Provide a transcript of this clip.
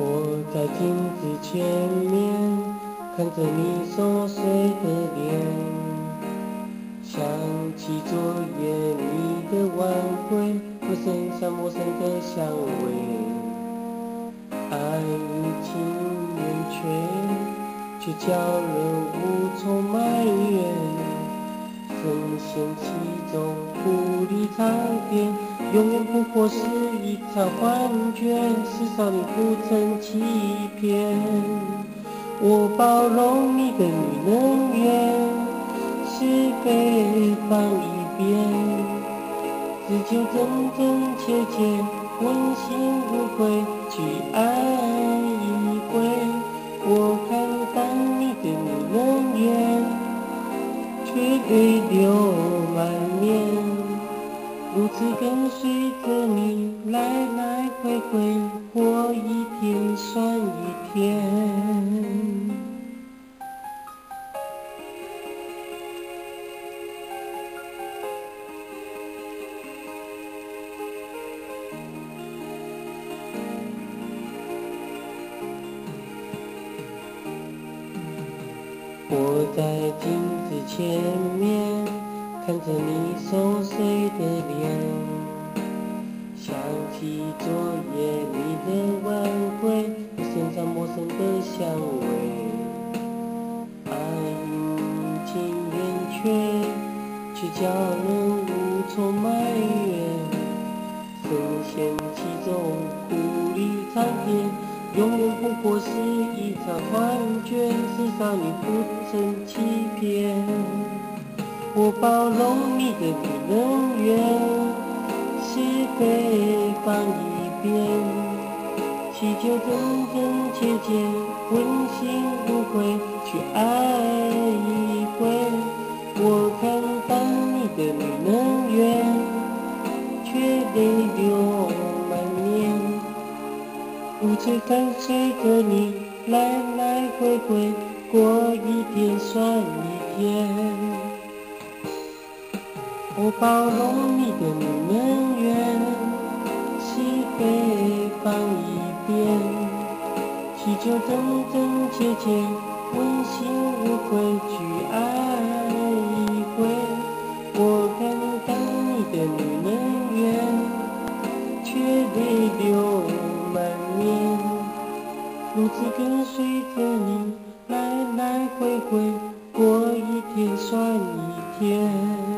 我在镜子前面看着你熟睡的脸，想起昨夜你的晚会，我身上陌生的香味，爱已经远去，却叫人无从埋怨。深陷其中，步履苍天，永远不过是一场幻觉，至少你不曾欺骗。我包容你的女人缘，是非放一边，只求真真切切，问心无愧，去爱一回。我看淡你的女人缘，却泪流满面，如此跟随着你来来回回，过一天算一天。我在镜子前面看着你熟睡的脸，想起昨夜你的晚会，我身上陌生的香味，爱已经远去，却叫人无从埋怨。深陷其中，步履苍天，永远不过是一场幻觉，至少你不曾欺骗。我包容你的女人缘，是非放一边，祈求真真切切，问心无愧，去爱一回。我看淡你的女人缘，却泪流满面，如此跟随着你来来回回，过一天算一天。我包容你的女人缘，是非放一边，祈求真真切切，问心无愧，去爱一回。我看淡你的女人缘，却泪流满面，如此跟随着你来来回回，过一天算一天。